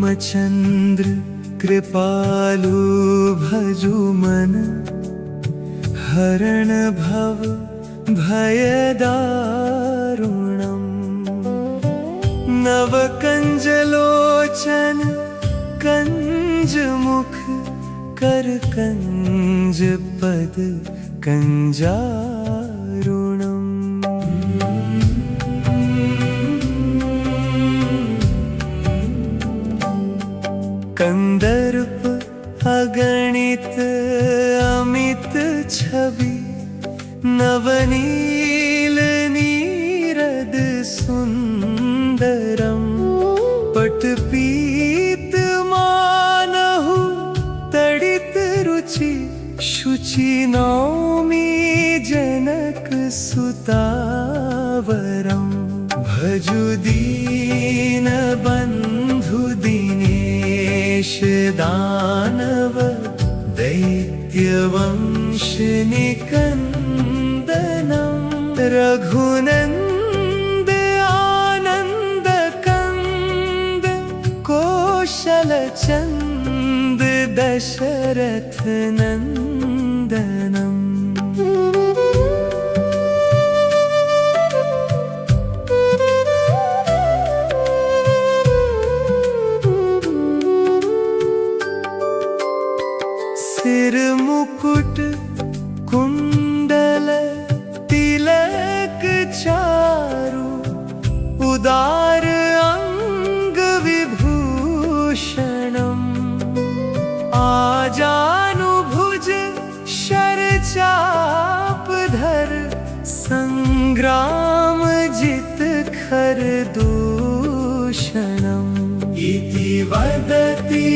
रामचन्द्र कृपालु भजु मन हरण भव भयदारुणम् नवकञ्जलोचन कञ्जमुख कर कञ्ज पद कञ्जारुणम् कंदर्प अगणित अमित छवि नवनील नीरद सुंदरम पटपीत मानहु तडित रुचि शुचि नौमि जनक सुतावरम भजु दीन बंधु दिनेश दानव दैत्यवंश निकंदनम रघुनंद आनंद कंद कौशल चंद दशरथ नंदनम सिर मुकुट कुंडल तिलक चारु उदार अंग विभूषणम् आजानुभुज शरचापधर संग्राम जित खर दूषणम् इति वदति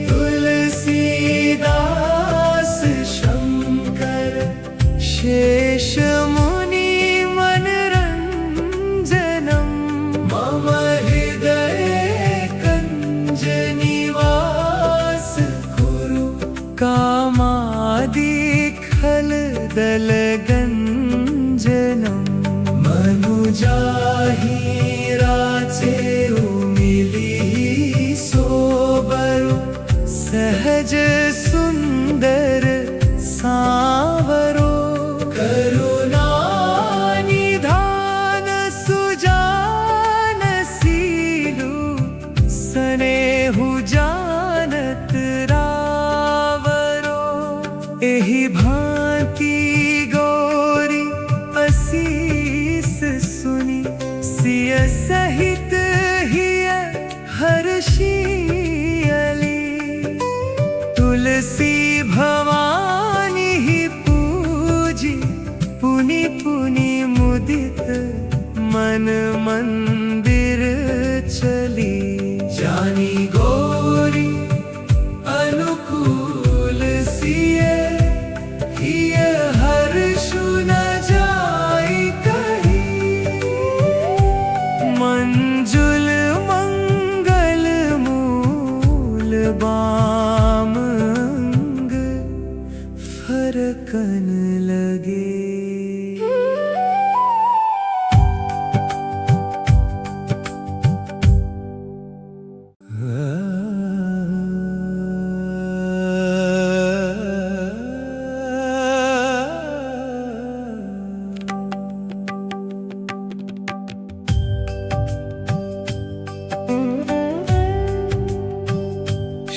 तुलसीदास शंकर शेष मुनि मनरंजनम मम हृदय कंज निवास कुरु कामादि खल दल गंजनम मनुजाहि राचे मिली सोबरु सहज सुंदर सावरो करुणा निधान सुजान सीलु स्नेहु जानत रावरो एहि भांति गौरी असीस सुनि सिय सहित हिय हर्षियली तुलसी भवानी ही पूजी पुनि पुनि मुदित मन मंदिर चली जानी गौरी अनुकूल सिय हिय हर्षु न जाई कही मंजुल मंगल मूल बाम फरकन लगे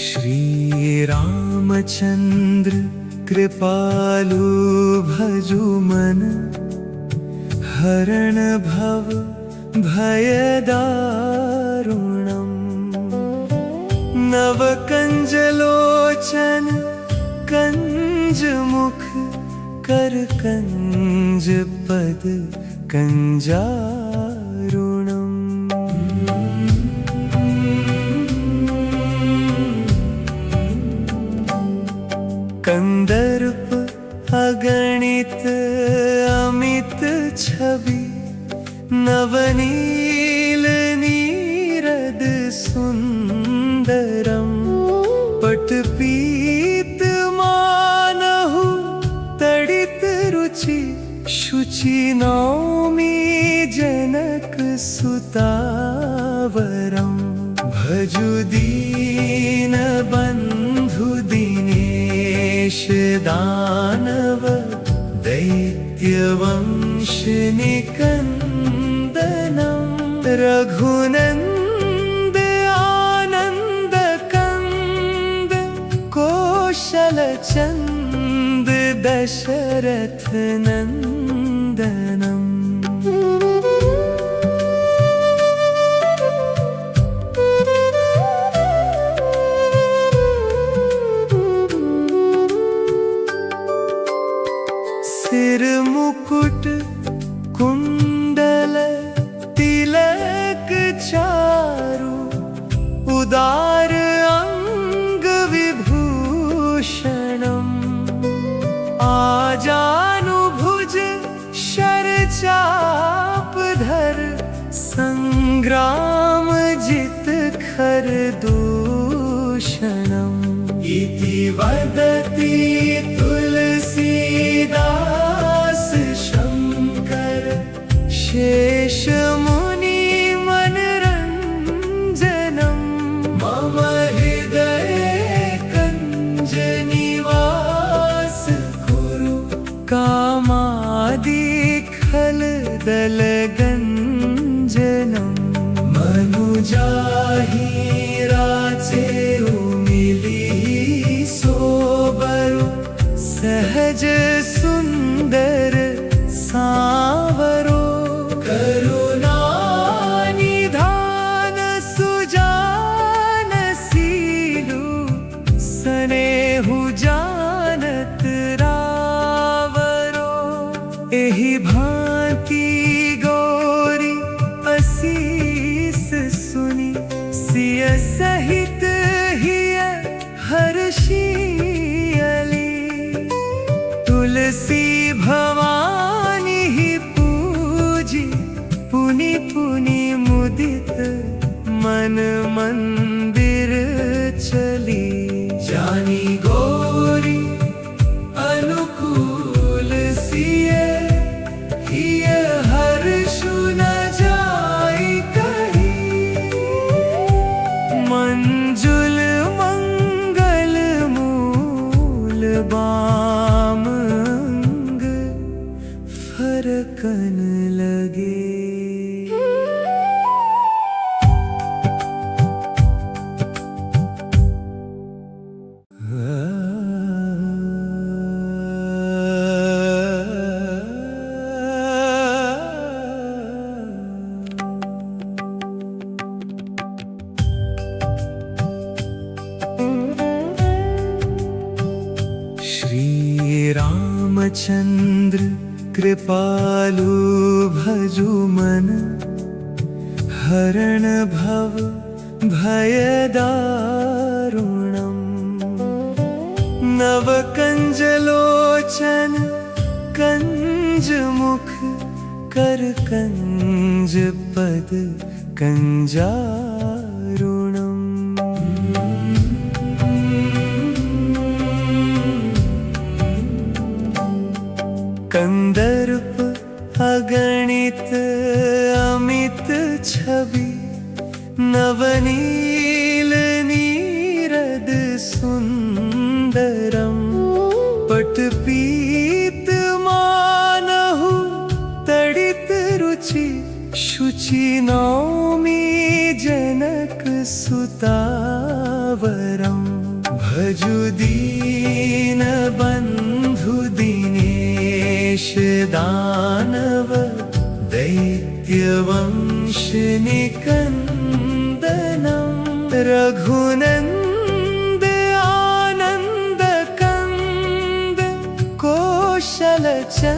श्री रामचन्द्र कृपालु भजु मन हरण भव भयदारुणम् नवकञ्जलोचन कञ्जमुख कर कञ्ज पद कञ्जारुणम् कंदर्प अगणित अमित छवि नवनील नीरद सुंदरम पटपीत मानहु तडित रुचि शुचि नौमि जनक सुतावरम भजु दी दानव दैत्यवंशनिकन्दनं रघुनन्द आनन्द कन्द कौशलचन्द दशरथ नन्दनम् सिर मुकुट कुंडल तिलक चारु उदार अंग विभूषणम् आजानुभुज शरचापधर संग्राम जित खर दूषणम् इति वदति तुलसीदास शंकर शेष मुनि मनरंजनम मम हृदय कंज निवास कुरु कामादि खल दल गंजनम मनुजाहि राजे उमिली सोबरु सहज सुंदर सावरो करुणा निधान सुजान सीलु सनेहु जानत रावरो एहि भांति गौरी असीस सुनी सिय सहित हिय हर्षियली तुलसी भवानी ही पूजी पुनि पुनि मुदित मन मंदिर चली जानी गौरी अनुकूल सिय हिय हर्षु न जाई कही मंजुल मंगल मूल बाम फरकन लगे। श्री रामचंद्र कृपालु भजु मन हरण भव भयदारुणम् नव कंजलोचन कंज मुख कर कंज पद कंजारुणम् कंदर्प अगणित अमित छवि नवनील नीरद सुंदरम पटपीत मानहु तडित रुचि शुचि नौमि जनक सुतावरम भजु दीन बंधु दिनेश दानव दैत्यवंशनिकन्दनं रघुनन्द आनन्द कन्द कौशलचन्द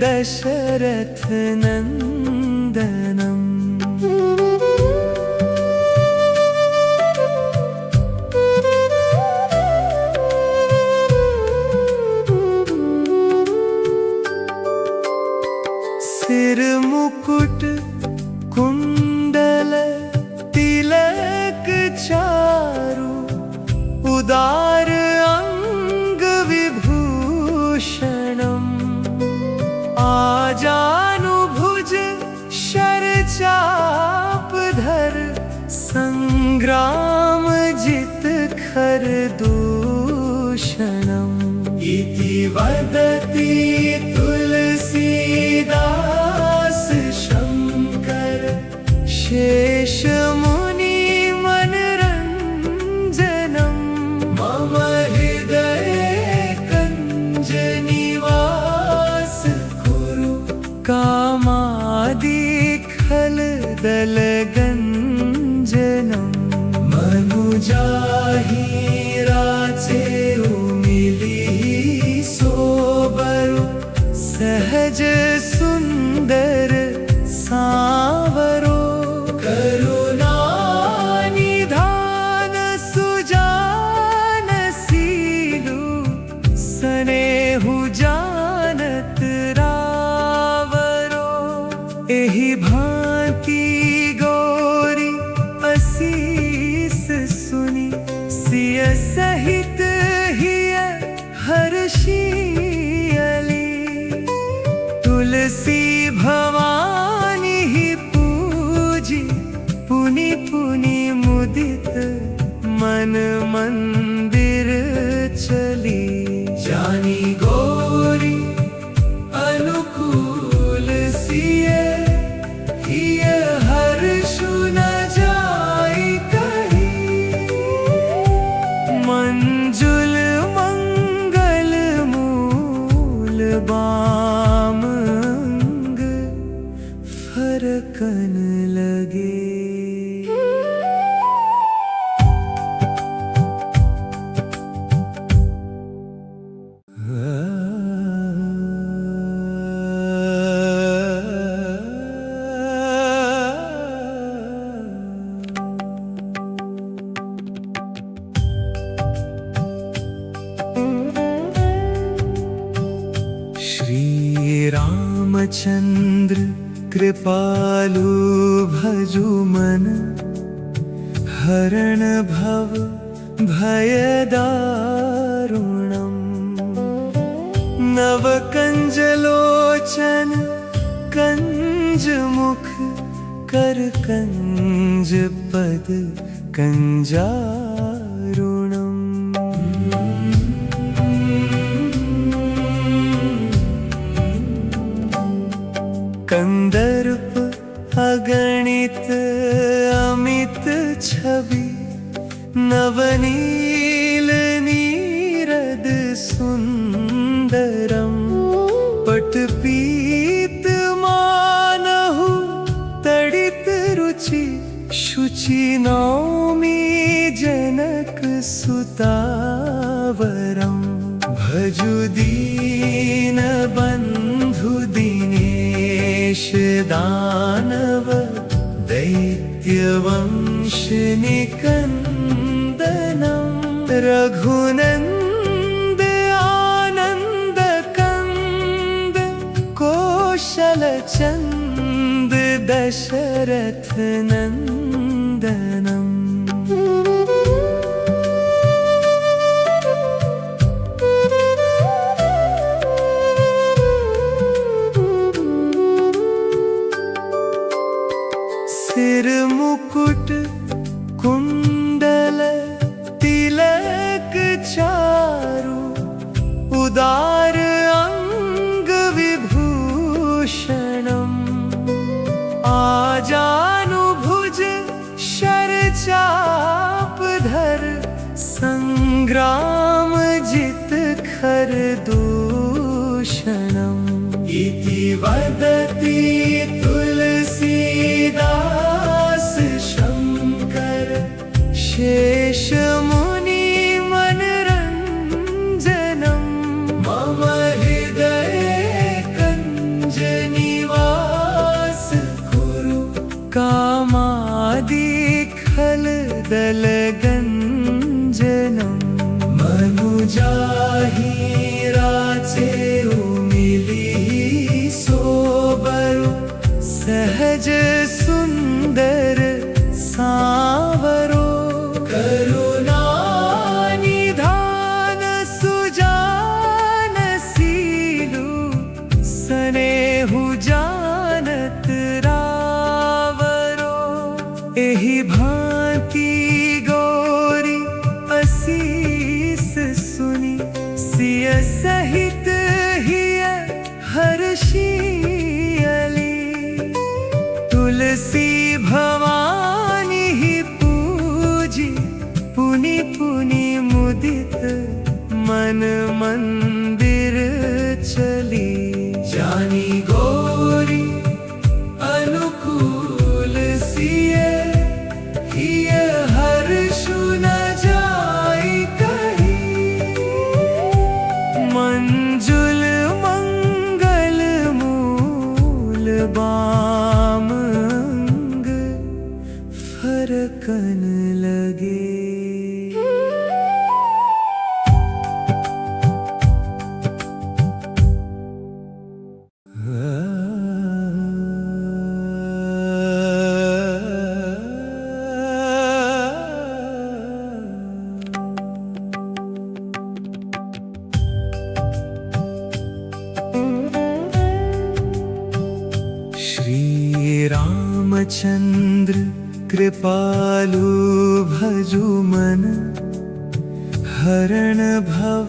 दशरथ नन्दनम् सिर मुकुट कुंडल तिलक चारु उदार अंग विभूषणम् आजानुभुज शरचापधर संग्राम जित खर दूषण वदति तुलसीदास शंकर शेष मुनि मनरंजनम मम हृदय कंज निवास कुरु कामादि खलदल गंजनम मनुजाहि राचे सहज सुंदर सांवरो करुणा निधान सुजान सीलु स्नेहु जानत रावरो एहि भांति गौरी असीस सुनी सिय सहित हिय हर्षी तुलसी भवानी ही पूजी पुनि पुनि मुदित मन मंदिर चली जानी गौरी अनुकूल सिय हिय हर्षु न जाई कही मंजुल मंगल मूल बाम फरकन लगे। श्री रामचंद्र कृपालु भजु मन हरण भव भय दारुणम नव कंज लोचन कंज मुख कर कंज पद कंजारुणम कंदर्प अगणित अमित छवि नवनील नीरद सुंदरम पटपीत मानहु तड़ित रुचि शुचि नौमी जनक सुतावरम भजु दीन बंधु दिनेश दानव दैत्य वंश निकंदनम रघुनंद आनंद कंद कौशल चंद दशरथ नंदनम सिर मुकुट कुंडल तिलक चारु उदार अंग विभूषणम आजानुभुज शरचाप धर संग्राम जित खर दूषणम इति वदति तुलसीदास शंकर शेष मुनि मनरंजनम मम हृदय कंज निवास कुरु कामादि खलदल गंजनम मनुजाहि राचे सहज सुंदर सांवरो करुणा निधान सुजान सीलु स्नेहु जानत रावरो एहि भांति गौरी असीस सुनी सिय सहित तुलसी भवानी ही पूजी, पुनि पुनि मुदित मन मंदिर चली। जानी गौरी अनुकूल सिए, हिय हर्षु न जाई कही। मंजुल मंगल मूल बाम अंग, फरकन लगे। श्री रामचंद्र कृपालु भजु मन, हरण भव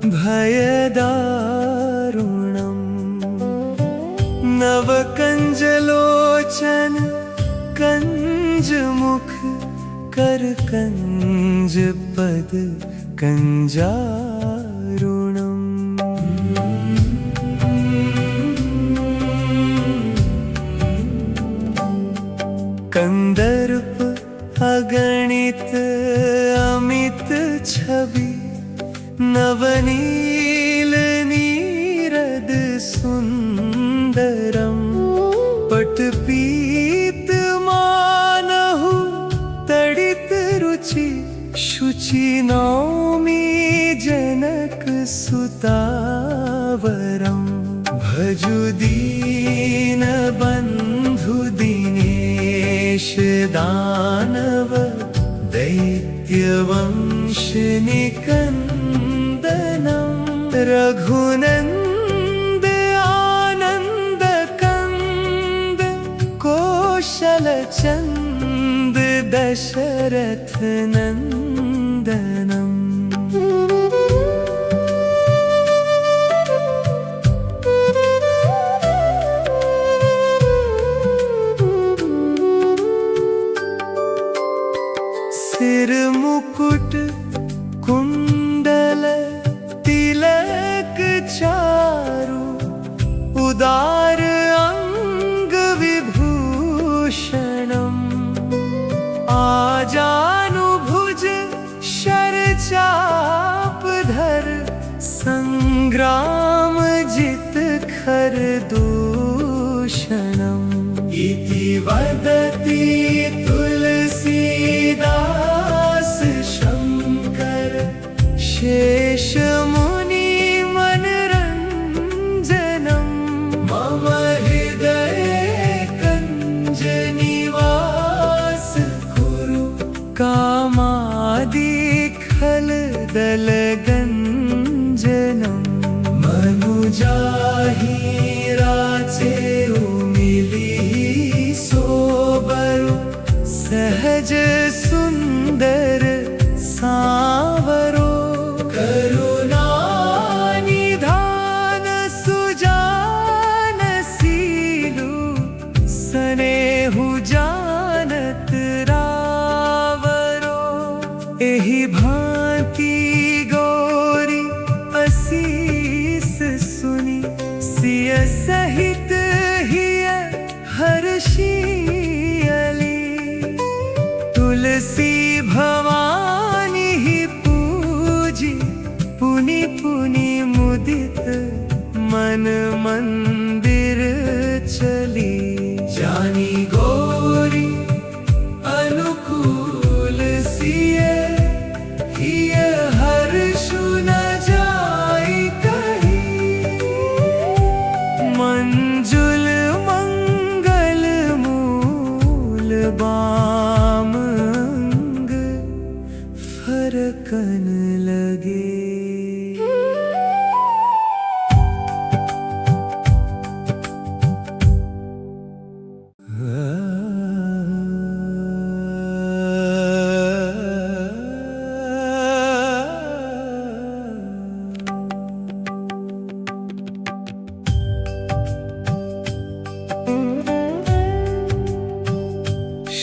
भय दारुणम्। नव कंज लोचन कंज मुख, कर कंज पद कंजारुणम्। कंदर्प अगणित अमित छवि, नवनील नीरद सुंदरम। पटपीत मानहु तडित रुचि, शुचि नौमि जनक सुतावरम। भजु दीन बंधु दिनेश दानव, दैत्य वंश निकंदनम। रघुनंद आनंद कंद, कौशल चंद दशरथ नंदनम। सिर मुकुट कुंडल तिलक चारु, उदार अंग विभूषणम। आजानुभुज शरचाप धर, संग्राम जित खर दूषणम। इति वदति तुलसीदास शंकर, शेष मुनि मनरंजनम। मम हृदय कंज निवास कुरु, कामादि खल दल गंजनम। मनुजाहि राचे मिली सोबरु, सहज सुंदर सावरो। करुणा निधान सुजान सीलु, स्नेहु जानत रावरो। एहि भांति गौरी असीस सुनी, सिय सहित हिय हर्षियली। तुलसी भवानी ही पूजी, पुनि पुनि मुदित मन मंदिर चली। जानी गौरी अनुकूल सिए, हिय हर्षु न जाई कही। मंजुल मंगल मूल बाम अंग, फरकन लगे।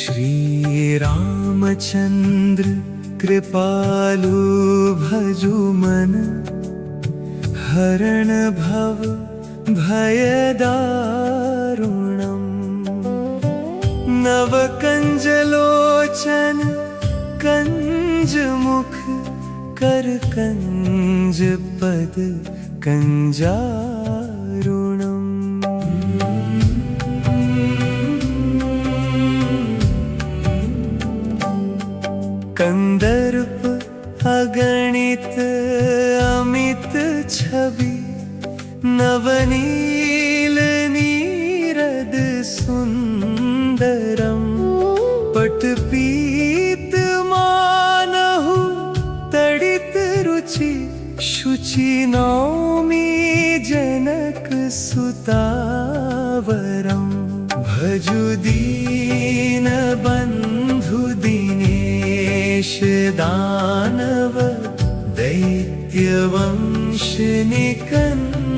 श्री रामचंद्र कृपालु भजु मन, हरण भव भय दारुणम्। नव कंज लोचन कंज मुख, कर कंज पद कंजारुणम्। कंदर्प अगणित अमित छवि, नवनील नीरद सुंदरम्। पटपीत मानहु तडित रुचि, शुचि नौमि जनक सुतावरम्। भजु दीन बंधु दिनेश दानव, दैत्य वंश निकंदनम्।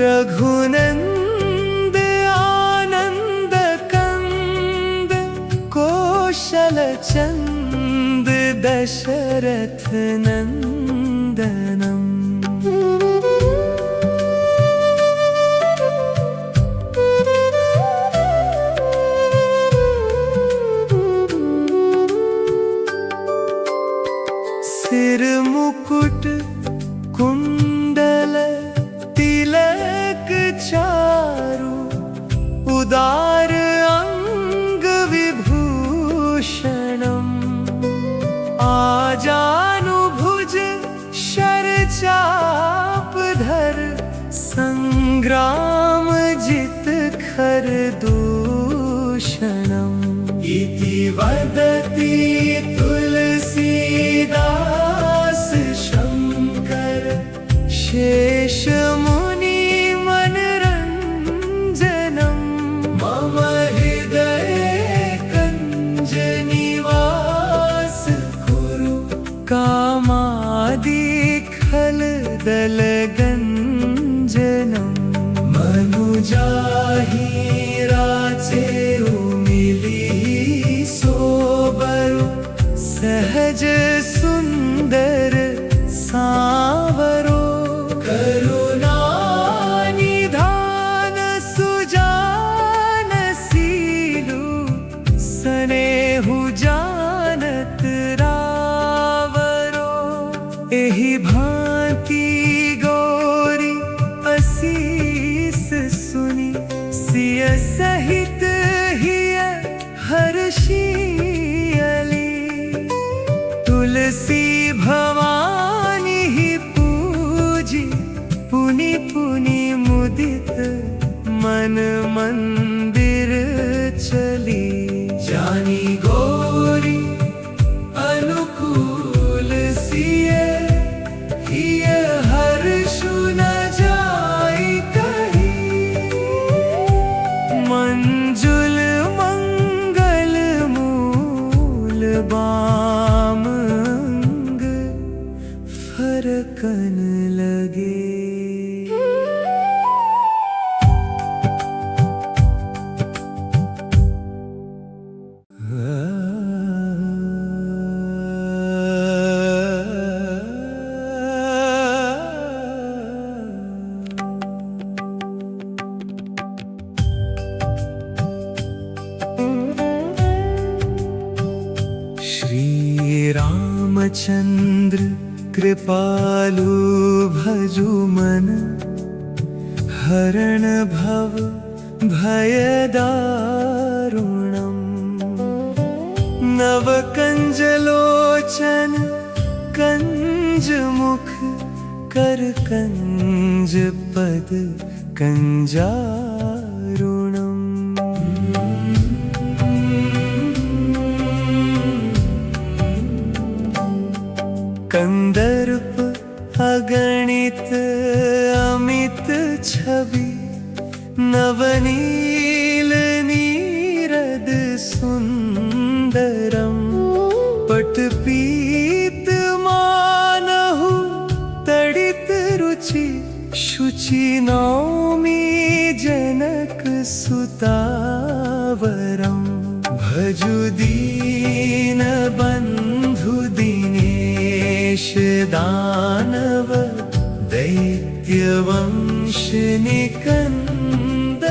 रघुनंद आनंद कंद, कौशल चंद दशरथ नंदनम्। सिर मुकुट कुंडल तिलक चारु, उदार अंग विभूषणम्। आजानुभुज शरचाप धर, संग्राम जित खर दूषणम्। इति वदति तुलसीदास शंकर, शेष मुनि मनरंजनम्। मम हृदय कंज निवास कुरु, कामादि खल दल गंजनम्। मनुजाहि राचे मिली सोबरु, सहज सुंदर सांवरो। करुणा निधान सुजान सीलु, सनेहु जानत रावरो। एहि भांति गौरी असीस सुनी, सिय सहित हिय हर्षियली। तुलसी भवानी ही पूजी, पुनि पुनि मुदित मन मंदिर चली। जानी गौरी अनुकूल सिय, हिय हर्षु न जाई कही। मंजुल मंगल मूल बामंग, फरकन लगे। श्री रामचंद्र कृपालु भजु मन, हरण भव भय दारुणम्। नव कंज लोचन कंज मुख, कर कंज पद कंजारुणम्। कंदर्प अगणित अमित छवि, नवनील नीरद सुंदरम्। पटपीत मानहु तडित रुचि, शुचि नौमि जनक सुतावरम्। भजु दीन बंधु दिनेश दानव दैत्यवंश निकंदनम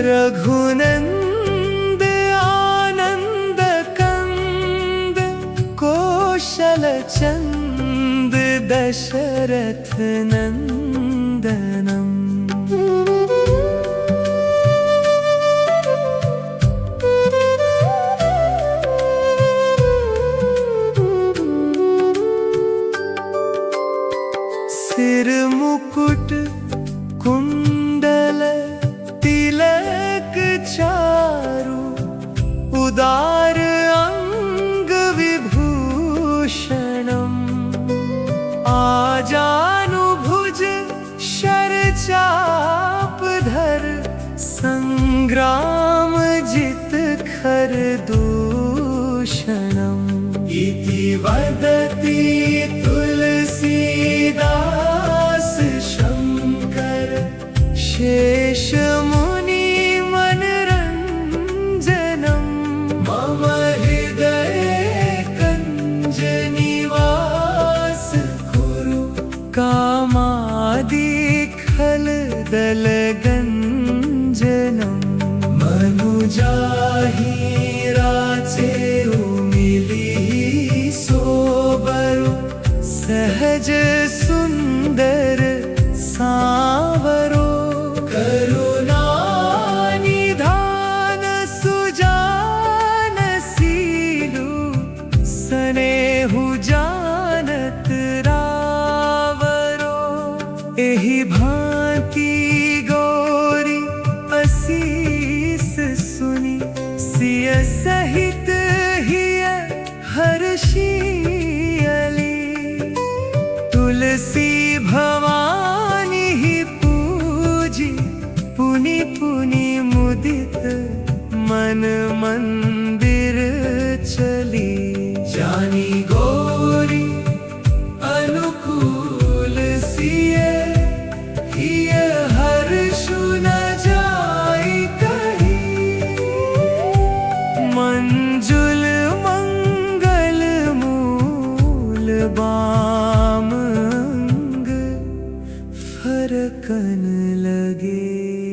रघुनंद आनंद कंद कौशल चंद दशरथ नंदनम। सिर मुकुट कुंडल तिलक चारु उदार अंग विभूषणम आजानुभुज शरचाप धर संग्राम जित खर दूषणम। इति वदति तुलसीदास शंकर शेष मुनि मनरंजनम मम हृदय कंज निवास कुरु कामादि खल दल गंजनम। मनुजाहि राचे मिली सोबरु सहज सुंदर सांवरो करुणा निधान सुजान सीलु सनेहु जानत रावरो। एहि भांति गौरी असीस सुनी सिय सहित हिय हर्षियली तुलसी भवानी ही पूजी पुनि पुनि मुदित मन मंदिर चली। जानी गौरी अनुकूल सिय हिय हर्षु न जाई कही मंजुल मंगल मूल बाम अंग फरकन लगे।